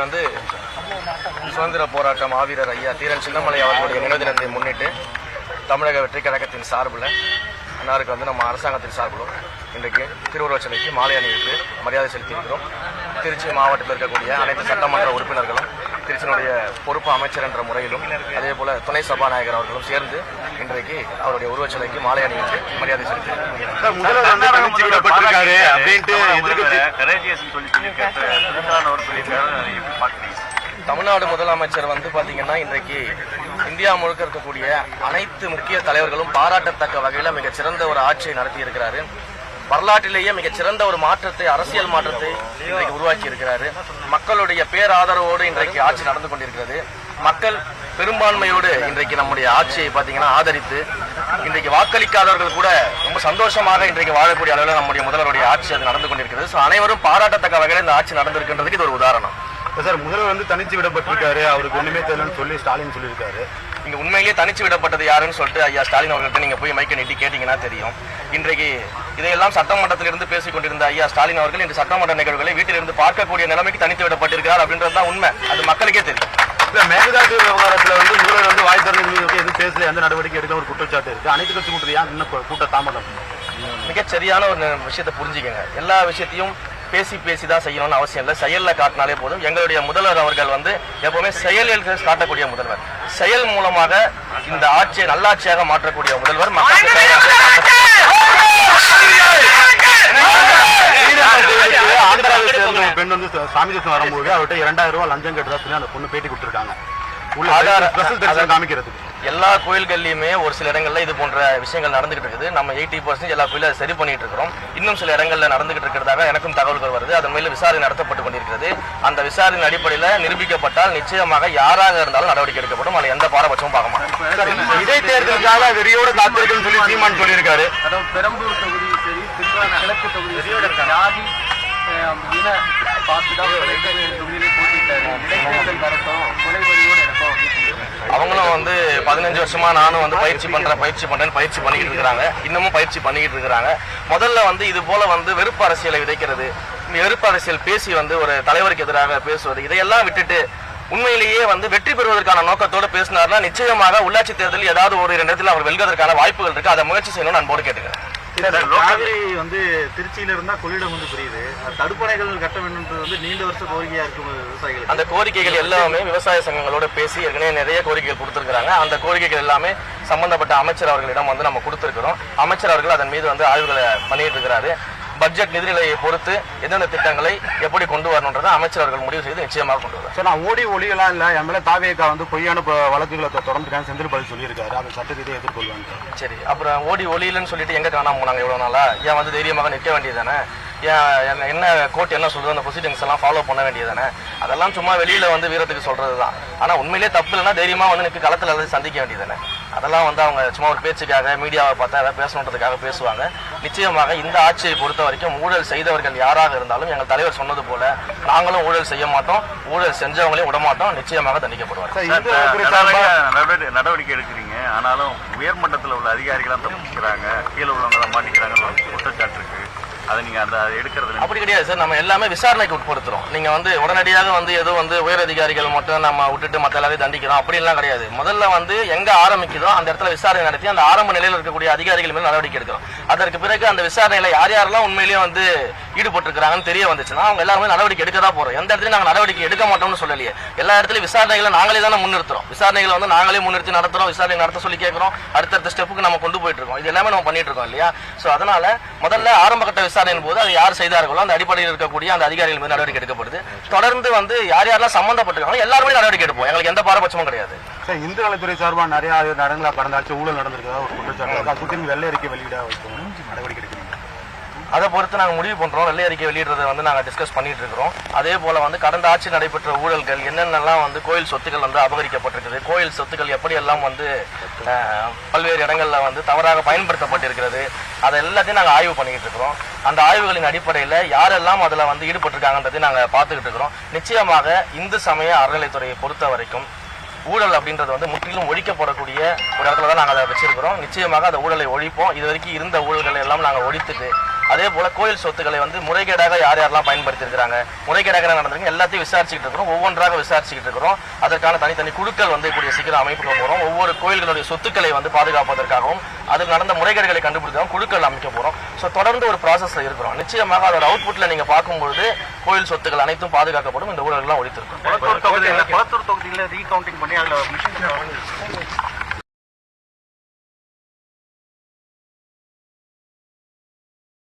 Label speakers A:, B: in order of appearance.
A: இன்றைக்கு வந்து சுதந்திர போராட்ட மாவீரர் ஐயா தீரன் சின்னமலை அவர்களுடைய நினைவு தினத்தை முன்னிட்டு தமிழக வெற்றி கழகத்தின் சார்பில் அன்னாருக்கு வந்து நம்ம அரசாங்கத்தின் சார்பிலும் இன்றைக்கு திருவுருவச் சிலைக்கு மாலை அணிவித்து மரியாதை செலுத்தியிருக்கிறோம். திருச்சி மாவட்டத்தில் இருக்கக்கூடிய அனைத்து சட்டமன்ற உறுப்பினர்களும் திருச்சியினுடைய பொறுப்பு அமைச்சர் என்ற முறையிலும் அதே போல துணை சபாநாயகர் அவர்களும் சேர்ந்து இன்றைக்கு அவருடைய உருவச்சிலைக்கு மாலை அணிவித்து மரியாதை செலுத்தியிருக்கிறார். தமிழ்நாடு முதலமைச்சர் வந்து பாத்தீங்கன்னா இன்றைக்கு இந்தியா முழுக்க இருக்கக்கூடிய அனைத்து முக்கிய தலைவர்களும் பாராட்டத்தக்க வகையில் மிகச்சிறந்த ஒரு ஆட்சியை நடத்தி இருக்கிறாரு. வரலாற்றிலேயே மிகச்சிறந்த ஒரு மாற்றத்தை, அரசியல் மாற்றத்தை இன்றைக்கு உருவாக்கி இருக்கிறாரு. மக்களுடைய பேராதரவோடு இன்றைக்கு ஆட்சி நடந்து கொண்டிருக்கிறது. மக்கள் பெரும்பான்மையோடு இன்றைக்கு நம்முடைய ஆட்சியை பார்த்தீங்கன்னா ஆதரித்து இன்றைக்கு வாக்களிக்காதவர்கள் கூட ரொம்ப சந்தோஷமாக இன்றைக்கு வாழக்கூடிய அளவில் நம்முடைய முதல்வருடைய ஆட்சி அது நடந்து கொண்டிருக்கிறது. ஸோ அனைவரும் பாராட்டத்தக்க வகையில் இந்த ஆட்சி நடந்திருக்கின்றதுக்கு இது ஒரு உதாரணம்.
B: சார், முதல்வர் வந்து தனிச்சு விடப்பட்டிருக்காரு, அவருக்கு ஒண்ணுமே தெரியலன்னு சொல்லி ஸ்டாலின் சொல்லியிருக்காரு.
A: இங்க உண்மையிலேயே தனிச்சு விடப்பட்டது யாருன்னு சொல்லிட்டு ஐயா ஸ்டாலின் அவர்கள்ட்ட நீங்க போய் மைக்க நீட்டி கேட்டீங்கன்னா தெரியும். இன்றைக்கு இதையெல்லாம் சட்டமன்றத்திலிருந்து பேசிக் கொண்டிருந்த ஐயா ஸ்டாலின் அவர்கள் இன்று சட்டமன்ற நிகழ்வுகளை வீட்டிலிருந்து பார்க்கக்கூடிய நிலைமைக்கு தனித்து விடப்பட்டிருக்கிறார் அப்படின்றதுதான் உண்மை. அது மக்களுக்கே தெரியும்.
B: இல்ல, மேகதாது விவகாரத்துல வந்து முதல்வர் வந்து வாய் திறந்து எதுவும் பேசல, எந்த நடவடிக்கை எடுக்க ஒரு குற்றச்சாட்டு இருக்கு. அனைத்து கட்சி கூட்டத்தில் ஏன் இன்னும் கூட்ட தாமதம்?
A: மிகச் சரியான ஒரு விஷயத்தை புரிஞ்சுக்கங்க. எல்லா விஷயத்தையும் பேசி தான் செய்யணும்னு அவசியம் இல்லை. செயலில் காட்டினாலே போதும். எங்களுடைய முதல்வர் அவர்கள் வந்து எப்பவுமே செயலில் காட்டக்கூடிய முதல்வர், செயல் மூலமாக இந்த ஆட்சியை நல்லாட்சியாக மாற்றக்கூடிய முதல்வர்.
B: ஆந்திராவை சேர்ந்த பெண் வந்து சாமி தரிசனம் வரும்போது அவர்கிட்ட 2000 ரூபாய் லஞ்சம் கேட்டதா சொல்லி அந்த பொண்ணு பேட்டி கொடுத்துருக்காங்க. காமிக்கிறதுக்கு
A: எல்லா கோயில்கள்லையுமே ஒரு சில இடங்கள்ல இது போன்ற விஷயங்கள் நடந்துகிட்டு இருக்குது. நம்ம 80% எல்லா கோயிலும் சரி பண்ணிட்டு இருக்கிறோம். இன்னும் சில இடங்கள்ல நடந்துகிட்டு இருக்கிறதாக எனக்கும் தகவல்கள் வருது. அதன் மேல விசாரணை நடத்தப்பட்டு கொண்டிருக்கிறது. அந்த விசாரணை அடிப்படையில் நிரூபிக்கப்பட்டால் நிச்சயமாக யாராக இருந்தாலும் நடவடிக்கை எடுக்கப்படும். அதில் எந்த பாரபட்சமும் பார்க்க மாட்டோம்.
B: இடைத்தேர்தலுக்காக வெறியோடு காத்திருக்குன்னு சொல்லி சீமான் சொல்லியிருக்காரு.
C: பெரம்பூர் தொகுதி சரி, கிழக்கு தொகுதி ஜாதி
A: அவங்களும் வந்து 15 வருஷமா நானும் வந்து பயிற்சி பண்ணிக்கிட்டு இருக்கிறாங்க. இன்னமும் பயிற்சி பண்ணிக்கிட்டு இருக்கிறாங்க. முதல்ல வந்து இது போல வந்து வெறுப்பு அரசியலை விதைக்கிறது, வெறுப்பு அரசியல் பேசி வந்து ஒரு தலைவருக்கு எதிராக பேசுவது, இதையெல்லாம் விட்டுட்டு உண்மையிலேயே வந்து வெற்றி பெறுவதற்கான நோக்கத்தோடு பேசினார்னா நிச்சயமாக உள்ளாட்சி தேர்தலில் ஏதாவது ஒரு 2 இடத்துல அவர் வெல்வதற்கான வாய்ப்புகள் இருக்கு. அதை முயற்சி செய்யணும்னு அன்போடு கேட்டுக்கிறேன்.
C: காவிரி வந்து திருச்சியில இருந்தா கொள்ளிடம் வந்து புரியுது. தடுப்பணைகள் கட்ட வேண்டும் வந்து நீண்ட வருஷ கோரிக்கையா இருக்கும் விவசாயிகள்.
A: அந்த கோரிக்கைகள் எல்லாமே விவசாய சங்கங்களோட பேசி ஏற்கனவே நிறைய கோரிக்கைகள் கொடுத்திருக்கிறாங்க. அந்த கோரிக்கைகள் எல்லாமே சம்பந்தப்பட்ட அமைச்சர் அவர்களிடம் வந்து நம்ம கொடுத்திருக்கிறோம். அமைச்சர் அவர்கள் அதன் மீது வந்து ஆய்வுகளை பண்ணிட்டு இருக்கிறாரு. பட்ஜெட் நிதிநிலையை பொறுத்து எந்தெந்த திட்டங்களை எப்படி கொண்டு வரணுன்றதை அமைச்சர் அவர்கள் முடிவு செய்து நிச்சயமாக கொண்டு வருவார்.
B: சார், நான் ஒளியெல்லாம் இல்லை, என் மேலே தாவேக்கா வந்து பொய்யான வழக்குகளை தொடர்ந்து செந்தில் பதில் சொல்லியிருக்காரு. அதை சட்ட ரீதியை எதிர்கொள்வாங்க.
A: சரி, அப்புறம் ஒளியிலன்னு சொல்லிட்டு எங்க காணாம போனாங்க எவ்வளவு நாளா? ஏன் வந்து தைரியமாக நிற்க வேண்டியதானே? ஏன் என்ன கோர்ட் என்ன சொல்றது, அந்த ப்ரொசீடிங்ஸ் எல்லாம் ஃபாலோ பண்ண வேண்டியதானே? அதெல்லாம் சும்மா வெளியில வந்து வீரத்துக்கு சொல்றது தான். ஆனா உண்மையிலேயே தப்பு இல்லைன்னா தைரியமா வந்து நிற்கு களத்தில் அதை சந்திக்க வேண்டியதானே? அதெல்லாம் வந்து அவங்க சும்மா ஒரு பேச்சுக்காக மீடியாவை பார்த்தா அதை பேசணுன்றதுக்காக பேசுவாங்க. நிச்சயமாக இந்த ஆட்சியை பொறுத்த வரைக்கும் ஊழல் செய்தவர்கள் யாராக இருந்தாலும் எங்கள் தலைவர் சொன்னது போல நாங்களும் ஊழல் செய்ய மாட்டோம், ஊழல் செஞ்சவங்களையும் விடமாட்டோம், நிச்சயமாக தண்டிக்கப்படுவார்.
D: நடவடிக்கை எடுக்கிறீங்க, ஆனாலும் உயர்மட்டத்தில் உள்ள அதிகாரிகளாம் தப்பிக்கிறாங்க, கீழே உள்ளவங்க மாட்டிக்கிறாங்க குற்றச்சாட்டு இருக்கு. அதை நீங்க அந்த எடுக்கிறது
A: அப்படி கிடையாது சார். நம்ம எல்லாமே விசாரணைக்கு உட்படுத்துறோம். நீங்க வந்து உடனடியாக வந்து ஏதோ வந்து உயர் அதிகாரிகள் மட்டும் நம்ம விட்டுட்டு மற்ற எல்லாரையும் தண்டிக்கிறோம் அப்படிலாம் கிடையாது. முதல்ல வந்து எங்க ஆரம்பிக்குதோ அந்த இடத்துல விசாரணை நடத்தி அந்த ஆரம்ப நிலையில் இருக்கக்கூடிய அதிகாரிகள் மேல் நடவடிக்கை எடுக்கிறோம். அதற்கு பிறகு அந்த விசாரணையில யார் யாரெல்லாம் உண்மையிலேயே வந்து ஈடுபட்டிருக்கிறாங்கன்னு தெரிய வந்துச்சுன்னா அவங்க எல்லாருமே நடவடிக்கை எடுக்க தான் போறோம். எந்த இடத்துலையும் நாங்கள் நடவடிக்கை எடுக்க மாட்டோம்னு சொல்லலையே. எல்லா இடத்துலையும் விசாரணைகளை நாங்களே தானே முன்னிறுத்துறோம். விசாரணைகளை வந்து நாங்களே முன்னிறுத்தி நடத்துறோம். விசாரணை நடத்த சொல்லி கேட்கிறோம். அடுத்தடுத்த ஸ்டெப்புக்கு நம்ம கொண்டு போயிட்டு இருக்கோம். இது எல்லாமே நம்ம பண்ணிட்டு இருக்கோம் இல்லையா? ஸோ அதனால முதல்ல ஆரம்ப கட்ட விசாரணை போது அதை யார் செய்தார்களோ அந்த அடிப்படையில் இருக்கக்கூடிய அந்த அதிகாரிகள் மீது நடவடிக்கை எடுக்கப்படுது. தொடர்ந்து வந்து யார் யாரெல்லாம் சம்பந்தப்பட்டிருக்காங்க எல்லாருமே நடவடிக்கை எடுப்போம். எங்களுக்கு எந்த பாரபட்சமும் கிடையாது.
B: சார், இந்து நலத்துறை சார்பாக நிறைய நடங்களா கடந்த ஆட்சி ஊழல் நடந்திருக்கிறதா ஒரு குற்றச்சாட்டு. வெள்ளை அறிக்கை வெளியிட நடவடிக்கை எடுக்கிறீங்க.
A: அதை பொறுத்து நாங்கள் முடிவு பண்ணுறோம். வெள்ளை அறிக்கை வெளியிடுறதை வந்து நாங்கள் டிஸ்கஸ் பண்ணிட்டு இருக்கிறோம். அதே போல் வந்து கடந்த ஆட்சி நடைபெற்ற ஊழல்கள் என்னென்னலாம் வந்து கோயில் சொத்துக்கள் வந்து அபகரிக்கப்பட்டிருக்குது, கோயில் சொத்துக்கள் எப்படியெல்லாம் வந்து பல்வேறு இடங்களில் வந்து தவறாக பயன்படுத்தப்பட்டிருக்கிறது, அதை எல்லாத்தையும் நாங்கள் ஆய்வு பண்ணிக்கிட்டு இருக்கிறோம். அந்த ஆய்வுகளின் அடிப்படையில் யாரெல்லாம் அதில் வந்து ஈடுபட்டிருக்காங்கன்றதை நாங்கள் பார்த்துக்கிட்டு இருக்கிறோம். நிச்சயமாக இந்து சமய அறநிலைத்துறையை பொறுத்த வரைக்கும் ஊழல் அப்படின்றது வந்து முற்றிலும் ஒழிக்கப்படக்கூடிய ஒரு இடத்துல தான் நாங்கள் அதை வச்சிருக்கிறோம். நிச்சயமாக அந்த ஊழலை ஒழிப்போம். இது வரைக்கும் இருந்த ஊழல்களை எல்லாம் நாங்கள் ஒழித்துட்டு அதே போல கோயில் சொத்துக்களை வந்து முறைகேடாக யார் யாரெல்லாம் பயன்படுத்தியிருக்கிறாங்க, முறைகேடாக நடந்திருக்கு எல்லாத்தையும் விசாரிச்சுக்கிட்டு இருக்கிறோம். ஒவ்வொன்றாக விசாரிச்சுக்கிட்டு இருக்கிறோம். அதற்கான தனித்தனி குழுக்கள் வந்து கூடிய சீக்கிரம் அமைக்க போறோம். ஒவ்வொரு கோயில்களுடைய சொத்துக்களை வந்து பாதுகாப்பதற்காகவும் அதில் நடந்த முறைகேடுகளை கண்டுபிடிக்கவும் குழுக்கள் அமைக்க போறோம். ஸோ தொடர்ந்து ஒரு ப்ராசஸ்ல இருக்கிறோம். நிச்சயமாக அதோட அவுட்புட்ல நீங்க பார்க்கும்பொழுது கோயில் சொத்துக்கள் அனைத்தும் பாதுகாக்கப்படும். இந்த ஊழல்கள்லாம் ஒழித்திருக்கும்.
C: குளத்தூர் தொகுதியில் ரீகவுண்டிங் பண்ணி அதில் மிஷின்